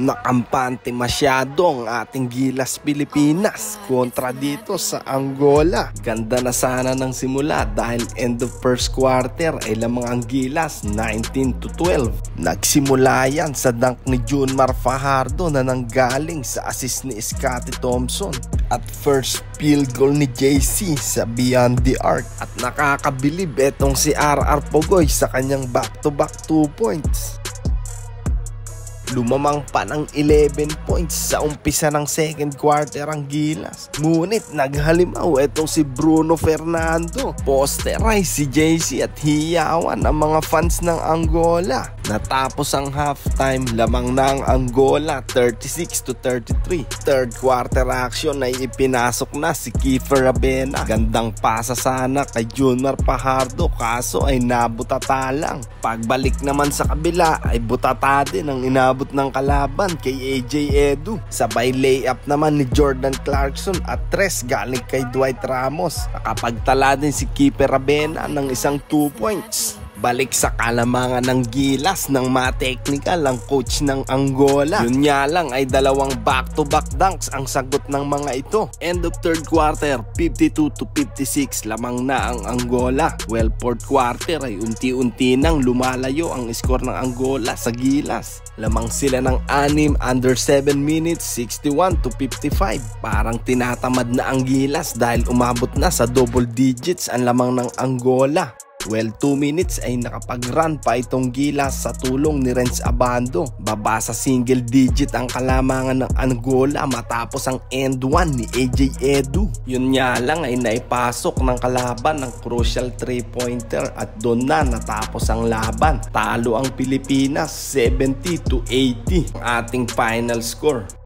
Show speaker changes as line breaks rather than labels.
Nakampante masyado ang ating Gilas Pilipinas kontra dito sa Angola. Ganda na sana ng simula dahil end of first quarter ay lamang ang Gilas 19-12. Nagsimula yan sa dunk ni Junmar Fajardo na nanggaling sa assist ni Scottie Thompson at first field goal ni JC sa beyond the arc. At nakakabilib etong si RR Pogoy sa kanyang back-to-back 2 points. Lumamang pa ng 11 points sa umpisa ng second quarter ang Gilas. Ngunit naghalimaw etong si Bruno Fernando. Posterize si JC at hiyawan ang mga fans ng Angola. Natapos ang halftime, lamang na ang Angola 36-33. Third quarter action ay ipinasok na si Kiefer Rabena. Gandang pasa sana kay Junmar Fajardo kaso ay nabutata lang. Pagbalik naman sa kabila ay butata din ang inabot ng kalaban kay AJ Edu. Sabay layup naman ni Jordan Clarkson at tres galing kay Dwight Ramos. Nakapagtala din si Kiefer Rabena ng isang 2 points. Balik sa kalamangan ng Gilas ng ma-technical ang coach ng Angola. Yun nga lang ay dalawang back-to-back dunks ang sagot ng mga ito. End of third quarter, 52-56 lamang na ang Angola. Well, fourth quarter ay unti-unti nang lumalayo ang score ng Angola sa Gilas. Lamang sila ng 6 under 7 minutes, 61-55. Parang tinatamad na ang Gilas dahil umabot na sa double digits ang lamang ng Angola. Well, 2 minutes ay nakapag-run pa itong Gilas sa tulong ni Renz Abando. Baba sa single digit ang kalamangan ng Angola matapos ang end 1 ni AJ Edu. Yun nga lang ay naipasok ng kalaban ng crucial 3-pointer at doon na natapos ang laban. Talo ang Pilipinas 70-80 ang ating final score.